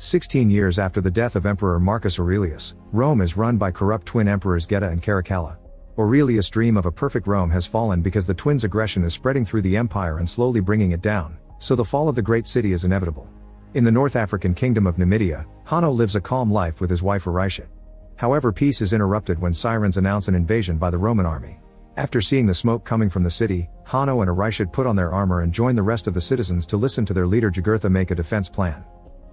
16 years after the death of Emperor Marcus Aurelius, Rome is run by corrupt twin emperors Geta and Caracalla. Aurelius' dream of a perfect Rome has fallen because the twins' aggression is spreading through the empire and slowly bringing it down, so the fall of the great city is inevitable. In the North African kingdom of Numidia, Hanno lives a calm life with his wife Aurishid. However, peace is interrupted when sirens announce an invasion by the Roman army. After seeing the smoke coming from the city, Hanno and Aurishid put on their armor and join the rest of the citizens to listen to their leader Jugurtha make a defense plan.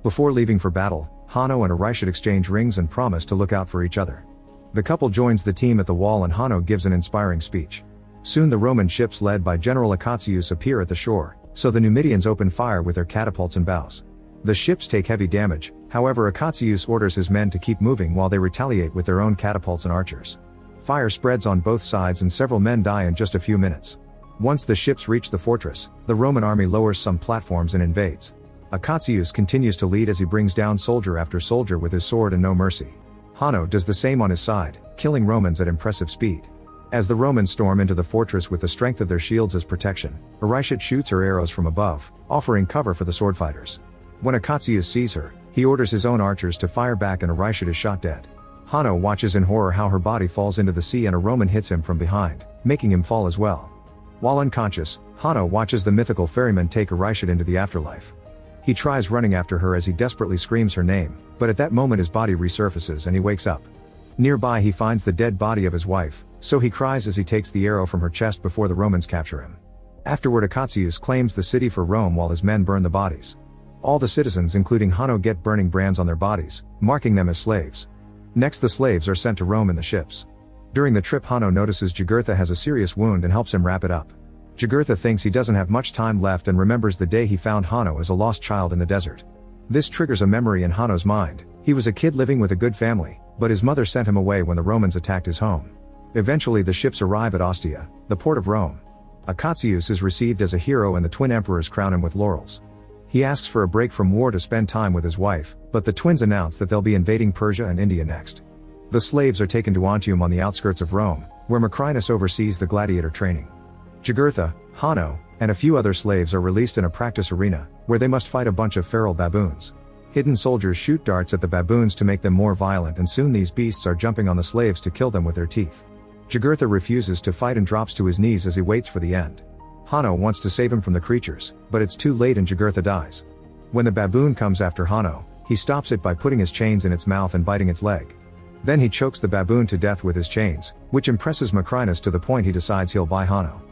Before leaving for battle, Hanno and Aurishid exchange rings and promise to look out for each other. The couple joins the team at the wall and Hanno gives an inspiring speech. Soon the Roman ships led by General Acatius appear at the shore, so the Numidians open fire with their catapults and bows. The ships take heavy damage, however Acatius orders his men to keep moving while they retaliate with their own catapults and archers. Fire spreads on both sides and several men die in just a few minutes. Once the ships reach the fortress, the Roman army lowers some platforms and invades. Acatius continues to lead as he brings down soldier after soldier with his sword and no mercy. Hanno does the same on his side, killing Romans at impressive speed. As the Romans storm into the fortress with the strength of their shields as protection, Aurishid shoots her arrows from above, offering cover for the sword fighters. When Acatius sees her, he orders his own archers to fire back and Aurishid is shot dead. Hanno watches in horror how her body falls into the sea and a Roman hits him from behind, making him fall as well. While unconscious, Hanno watches the mythical ferryman take Aurishid into the afterlife. He tries running after her as he desperately screams her name, but at that moment his body resurfaces and he wakes up. Nearby he finds the dead body of his wife, so he cries as he takes the arrow from her chest before the Romans capture him. Afterward Acatius claims the city for Rome while his men burn the bodies. All the citizens including Hanno get burning brands on their bodies, marking them as slaves. Next the slaves are sent to Rome in the ships. During the trip Hanno notices Jugurtha has a serious wound and helps him wrap it up. Jugurtha thinks he doesn't have much time left and remembers the day he found Hanno as a lost child in the desert. This triggers a memory in Hanno's mind. He was a kid living with a good family, but his mother sent him away when the Romans attacked his home. Eventually the ships arrive at Ostia, the port of Rome. Acatius is received as a hero and the twin emperors crown him with laurels. He asks for a break from war to spend time with his wife, but the twins announce that they'll be invading Persia and India next. The slaves are taken to Antium on the outskirts of Rome, where Macrinus oversees the gladiator training. Jugurtha, Hanno, and a few other slaves are released in a practice arena, where they must fight a bunch of feral baboons. Hidden soldiers shoot darts at the baboons to make them more violent and soon these beasts are jumping on the slaves to kill them with their teeth. Jugurtha refuses to fight and drops to his knees as he waits for the end. Hanno wants to save him from the creatures, but it's too late and Jugurtha dies. When the baboon comes after Hanno, he stops it by putting his chains in its mouth and biting its leg. Then he chokes the baboon to death with his chains, which impresses Macrinus to the point he decides he'll buy Hanno.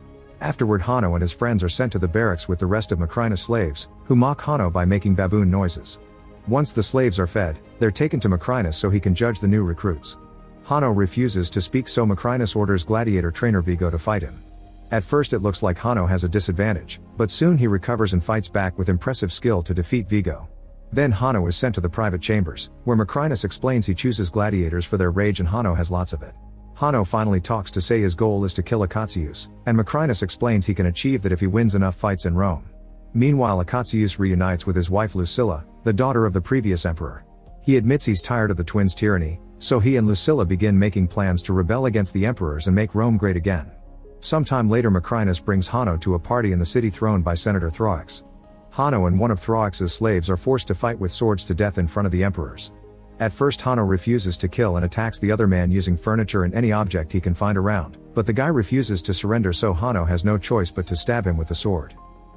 Afterward Hanno and his friends are sent to the barracks with the rest of Macrinus' slaves, who mock Hanno by making baboon noises. Once the slaves are fed, they're taken to Macrinus so he can judge the new recruits. Hanno refuses to speak so Macrinus orders gladiator trainer Vigo to fight him. At first it looks like Hanno has a disadvantage, but soon he recovers and fights back with impressive skill to defeat Vigo. Then Hanno is sent to the private chambers, where Macrinus explains he chooses gladiators for their rage and Hanno has lots of it. Hanno finally talks to say his goal is to kill Acatius, and Macrinus explains he can achieve that if he wins enough fights in Rome. Meanwhile Acatius reunites with his wife Lucilla, the daughter of the previous emperor. He admits he's tired of the twins' tyranny, so he and Lucilla begin making plans to rebel against the emperors and make Rome great again. Sometime later Macrinus brings Hanno to a party in the city thrown by Senator Thraox. Hanno and one of Thraox's slaves are forced to fight with swords to death in front of the emperors. At first Hanno refuses to kill and attacks the other man using furniture and any object he can find around, but the guy refuses to surrender so Hanno has no choice but to stab him with the sword.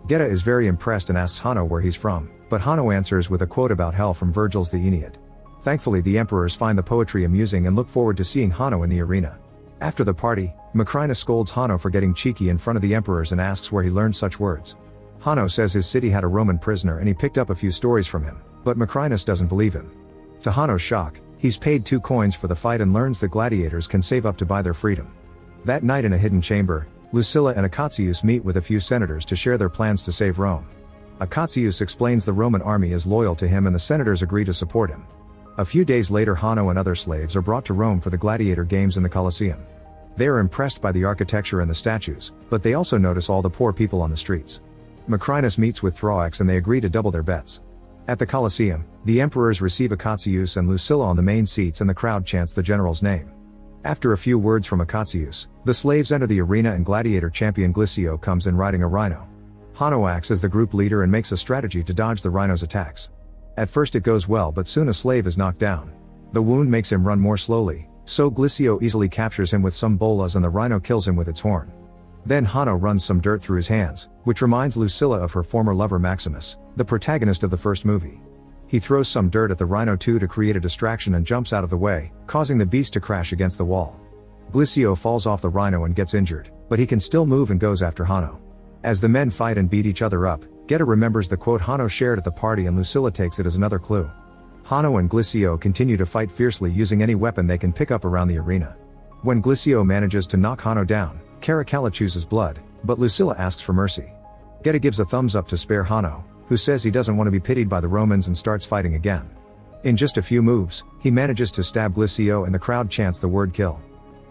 Geta is very impressed and asks Hanno where he's from, but Hanno answers with a quote about hell from Virgil's The Aeneid. Thankfully the emperors find the poetry amusing and look forward to seeing Hanno in the arena. After the party, Macrinus scolds Hanno for getting cheeky in front of the emperors and asks where he learned such words. Hanno says his city had a Roman prisoner and he picked up a few stories from him, but Macrinus doesn't believe him. To Hanno's shock, he's paid 2 coins for the fight and learns that gladiators can save up to buy their freedom. That night in a hidden chamber, Lucilla and Acatius meet with a few senators to share their plans to save Rome. Acatius explains the Roman army is loyal to him and the senators agree to support him. A few days later Hanno and other slaves are brought to Rome for the gladiator games in the Colosseum. They are impressed by the architecture and the statues, but they also notice all the poor people on the streets. Macrinus meets with Thraox and they agree to double their bets. At the Colosseum, the emperors receive Acatius and Lucilla on the main seats and the crowd chants the general's name. After a few words from Acatius, the slaves enter the arena and gladiator champion Glycio comes in riding a rhino. Hanno acts as the group leader and makes a strategy to dodge the rhino's attacks. At first it goes well, but soon a slave is knocked down. The wound makes him run more slowly, so Glicio easily captures him with some bolas and the rhino kills him with its horn. Then Hanno runs some dirt through his hands, which reminds Lucilla of her former lover Maximus, the protagonist of the first movie. He throws some dirt at the rhino too to create a distraction and jumps out of the way, causing the beast to crash against the wall. Glicio falls off the rhino and gets injured, but he can still move and goes after Hanno. As the men fight and beat each other up, Geta remembers the quote Hanno shared at the party and Lucilla takes it as another clue. Hanno and Glicio continue to fight fiercely using any weapon they can pick up around the arena. When Glicio manages to knock Hanno down, Caracalla chooses blood, but Lucilla asks for mercy. Geta gives a thumbs up to spare Hanno, who says he doesn't want to be pitied by the Romans and starts fighting again. In just a few moves, he manages to stab Glicio and the crowd chants the word kill.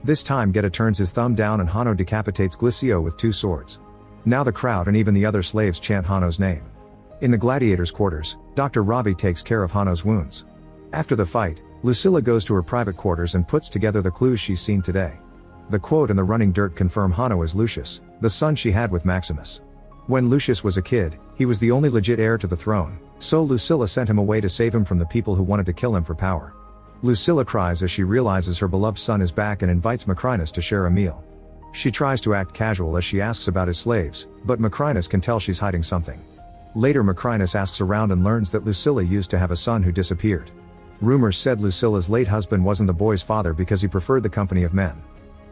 This time Geta turns his thumb down and Hanno decapitates Glicio with 2 swords. Now the crowd and even the other slaves chant Hanno's name. In the gladiators' quarters, Dr. Ravi takes care of Hanno's wounds. After the fight, Lucilla goes to her private quarters and puts together the clues she's seen today. The quote and the running dirt confirm Hanno is Lucius, the son she had with Maximus. When Lucius was a kid, he was the only legit heir to the throne, so Lucilla sent him away to save him from the people who wanted to kill him for power. Lucilla cries as she realizes her beloved son is back and invites Macrinus to share a meal. She tries to act casual as she asks about his slaves, but Macrinus can tell she's hiding something. Later Macrinus asks around and learns that Lucilla used to have a son who disappeared. Rumors said Lucilla's late husband wasn't the boy's father because he preferred the company of men.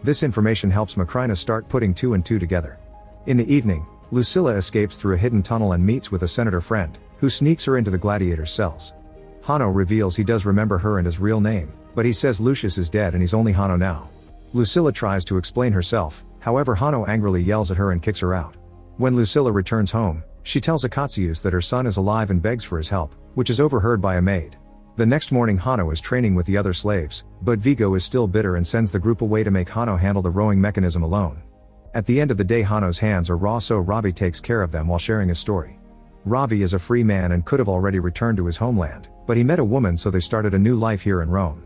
This information helps Macrinus start putting 2 and 2 together. In the evening, Lucilla escapes through a hidden tunnel and meets with a senator friend, who sneaks her into the gladiator's cells. Hanno reveals he does remember her and his real name, but he says Lucius is dead and he's only Hanno now. Lucilla tries to explain herself, however Hanno angrily yells at her and kicks her out. When Lucilla returns home, she tells Akatius that her son is alive and begs for his help, which is overheard by a maid. The next morning Hanno is training with the other slaves, but Vigo is still bitter and sends the group away to make Hanno handle the rowing mechanism alone. At the end of the day Hanno's hands are raw, so Ravi takes care of them while sharing his story. Ravi is a free man and could have already returned to his homeland, but he met a woman, so they started a new life here in Rome.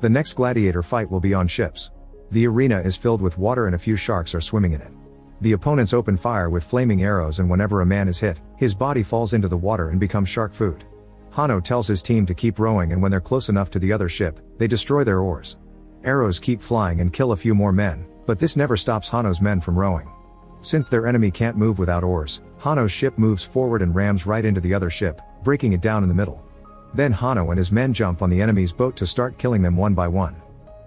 The next gladiator fight will be on ships. The arena is filled with water and a few sharks are swimming in it. The opponents open fire with flaming arrows, and whenever a man is hit, his body falls into the water and becomes shark food. Hanno tells his team to keep rowing, and when they're close enough to the other ship, they destroy their oars. Arrows keep flying and kill a few more men, but this never stops Hanno's men from rowing. Since their enemy can't move without oars, Hanno's ship moves forward and rams right into the other ship, breaking it down in the middle. Then Hanno and his men jump on the enemy's boat to start killing them one by one.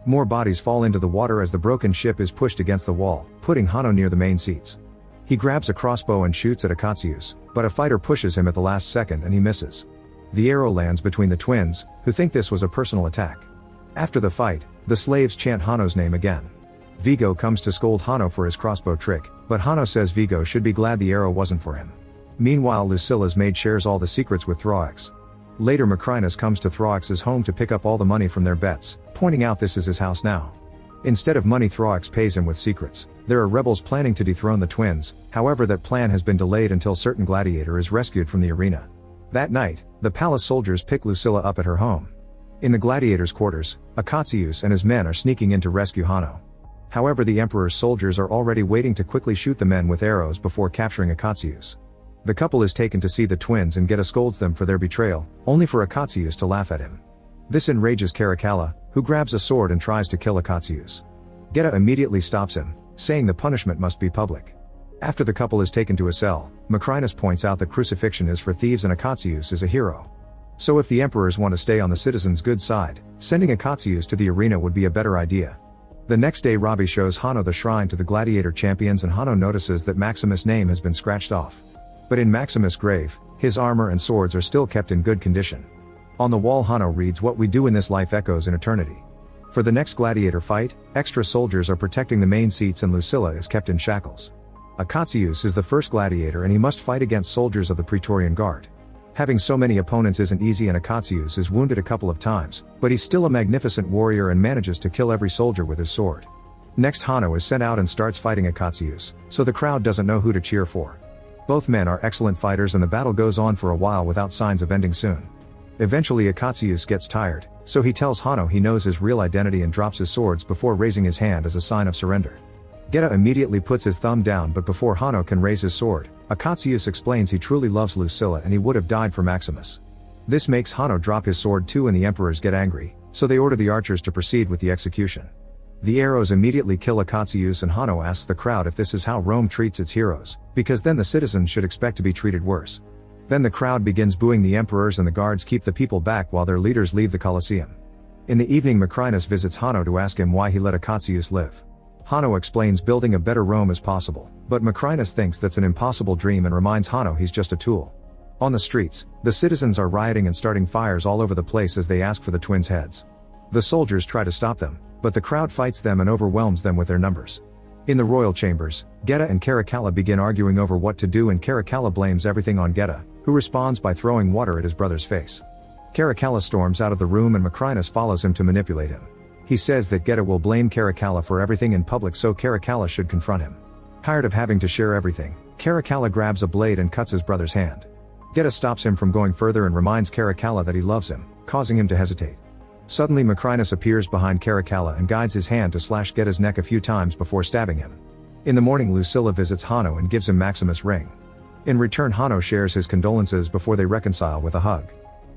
More bodies fall into the water as the broken ship is pushed against the wall, putting Hanno near the main seats. He grabs a crossbow and shoots at Akatius, but a fighter pushes him at the last second and he misses. The arrow lands between the twins, who think this was a personal attack. After the fight, the slaves chant Hanno's name again. Vigo comes to scold Hanno for his crossbow trick, but Hanno says Vigo should be glad the arrow wasn't for him. Meanwhile Lucilla's maid shares all the secrets with Thrax. Later Macrinus comes to Thrax's home to pick up all the money from their bets, pointing out this is his house now. Instead of money, Thrax pays him with secrets. There are rebels planning to dethrone the twins, however that plan has been delayed until certain gladiator is rescued from the arena. That night, the palace soldiers pick Lucilla up at her home. In the gladiators' quarters, Akatius and his men are sneaking in to rescue Hanno. However, the emperor's soldiers are already waiting to quickly shoot the men with arrows before capturing Akatius. The couple is taken to see the twins and Geta scolds them for their betrayal, only for Akatius to laugh at him. This enrages Caracalla, who grabs a sword and tries to kill Akatius. Geta immediately stops him, saying the punishment must be public. After the couple is taken to a cell, Macrinus points out that crucifixion is for thieves and Akatius is a hero. So if the emperors want to stay on the citizens' good side, sending Akatius to the arena would be a better idea. The next day Ravi shows Hanno the shrine to the gladiator champions, and Hanno notices that Maximus' name has been scratched off. But in Maximus' grave, his armor and swords are still kept in good condition. On the wall Hanno reads, "What we do in this life echoes in eternity." For the next gladiator fight, extra soldiers are protecting the main seats and Lucilla is kept in shackles. Akatius is the first gladiator and he must fight against soldiers of the Praetorian Guard. Having so many opponents isn't easy, and Akatius is wounded a couple of times, but he's still a magnificent warrior and manages to kill every soldier with his sword. Next Hanno is sent out and starts fighting Akatius, so the crowd doesn't know who to cheer for. Both men are excellent fighters and the battle goes on for a while without signs of ending soon. Eventually Akatius gets tired, so he tells Hanno he knows his real identity and drops his swords before raising his hand as a sign of surrender. Geta immediately puts his thumb down, but before Hanno can raise his sword, Akatius explains he truly loves Lucilla and he would have died for Maximus. This makes Hanno drop his sword too and the emperors get angry, so they order the archers to proceed with the execution. The arrows immediately kill Akatsuus and Hanno asks the crowd if this is how Rome treats its heroes, because then the citizens should expect to be treated worse. Then the crowd begins booing the emperors and the guards keep the people back while their leaders leave the Colosseum. In the evening Macrinus visits Hanno to ask him why he let Akatsuus live. Hanno explains building a better Rome is possible, but Macrinus thinks that's an impossible dream and reminds Hanno he's just a tool. On the streets, the citizens are rioting and starting fires all over the place as they ask for the twins' heads. The soldiers try to stop them, but the crowd fights them and overwhelms them with their numbers. In the royal chambers, Geta and Caracalla begin arguing over what to do and Caracalla blames everything on Geta, who responds by throwing water at his brother's face. Caracalla storms out of the room and Macrinus follows him to manipulate him. He says that Geta will blame Caracalla for everything in public so Caracalla should confront him. Tired of having to share everything, Caracalla grabs a blade and cuts his brother's hand. Geta stops him from going further and reminds Caracalla that he loves him, causing him to hesitate. Suddenly Macrinus appears behind Caracalla and guides his hand to slash Geta's neck a few times before stabbing him. In the morning Lucilla visits Hanno and gives him Maximus' ring. In return Hanno shares his condolences before they reconcile with a hug.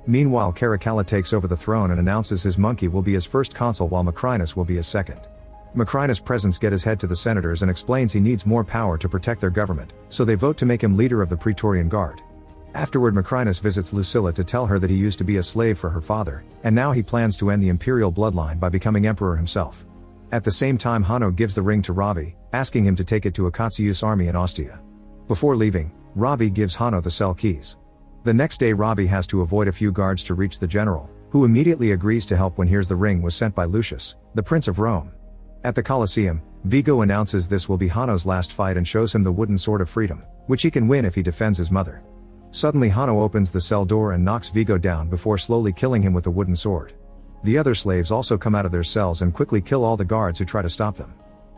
Meanwhile Caracalla takes over the throne and announces his monkey will be his first consul while Macrinus will be his second. Macrinus presents Geta's head to the senators and explains he needs more power to protect their government, so they vote to make him leader of the Praetorian Guard. Afterward Macrinus visits Lucilla to tell her that he used to be a slave for her father, and now he plans to end the imperial bloodline by becoming emperor himself. At the same time Hanno gives the ring to Ravi, asking him to take it to Akatsuus' army in Ostia. Before leaving, Ravi gives Hanno the cell keys. The next day Ravi has to avoid a few guards to reach the general, who immediately agrees to help when hears the ring was sent by Lucius, the Prince of Rome. At the Colosseum, Vigo announces this will be Hanno's last fight and shows him the wooden sword of freedom, which he can win if he defends his mother. Suddenly Hanno opens the cell door and knocks Vigo down before slowly killing him with a wooden sword. The other slaves also come out of their cells and quickly kill all the guards who try to stop them.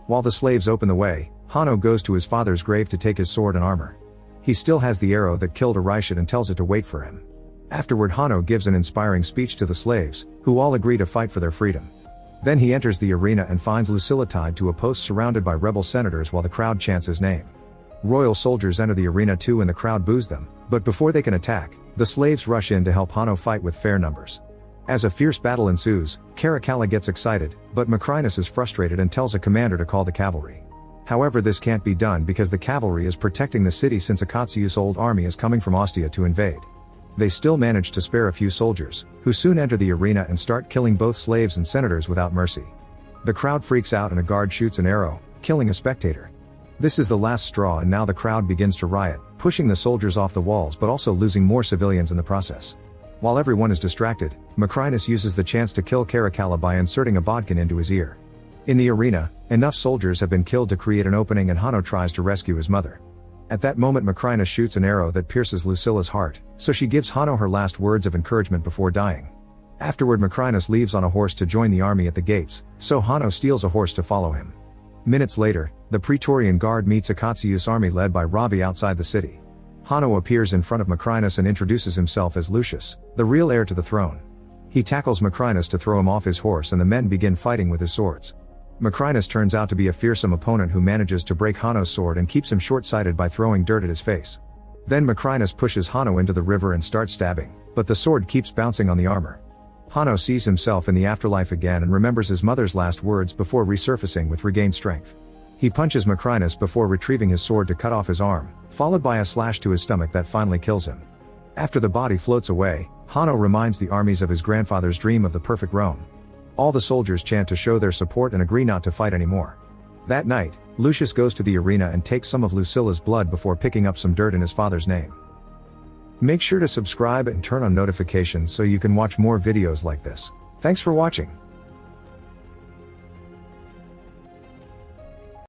While the slaves open the way, Hanno goes to his father's grave to take his sword and armor. He still has the arrow that killed Arishad and tells it to wait for him. Afterward Hanno gives an inspiring speech to the slaves, who all agree to fight for their freedom. Then he enters the arena and finds Lucilla tied to a post surrounded by rebel senators while the crowd chants his name. Royal soldiers enter the arena too and the crowd boos them, but before they can attack, the slaves rush in to help Hanno fight with fair numbers. As a fierce battle ensues, Caracalla gets excited, but Macrinus is frustrated and tells a commander to call the cavalry. However, this can't be done because the cavalry is protecting the city since Akatsuus' old army is coming from Ostia to invade. They still manage to spare a few soldiers, who soon enter the arena and start killing both slaves and senators without mercy. The crowd freaks out and a guard shoots an arrow, killing a spectator. This is the last straw and now the crowd begins to riot, pushing the soldiers off the walls but also losing more civilians in the process. While everyone is distracted, Macrinus uses the chance to kill Caracalla by inserting a bodkin into his ear. In the arena, enough soldiers have been killed to create an opening and Hanno tries to rescue his mother. At that moment Macrinus shoots an arrow that pierces Lucilla's heart, so she gives Hanno her last words of encouragement before dying. Afterward Macrinus leaves on a horse to join the army at the gates, so Hanno steals a horse to follow him. Minutes later, the Praetorian Guard meets Akatsuus' army led by Ravi outside the city. Hanno appears in front of Macrinus and introduces himself as Lucius, the real heir to the throne. He tackles Macrinus to throw him off his horse and the men begin fighting with his swords. Macrinus turns out to be a fearsome opponent who manages to break Hanno's sword and keeps him short-sighted by throwing dirt at his face. Then Macrinus pushes Hanno into the river and starts stabbing, but the sword keeps bouncing on the armor. Hanno sees himself in the afterlife again and remembers his mother's last words before resurfacing with regained strength. He punches Macrinus before retrieving his sword to cut off his arm, followed by a slash to his stomach that finally kills him. After the body floats away, Hanno reminds the armies of his grandfather's dream of the perfect Rome. All the soldiers chant to show their support and agree not to fight anymore. That night, Lucius goes to the arena and takes some of Lucilla's blood before picking up some dirt in his father's name. Make sure to subscribe and turn on notifications so you can watch more videos like this. Thanks for watching.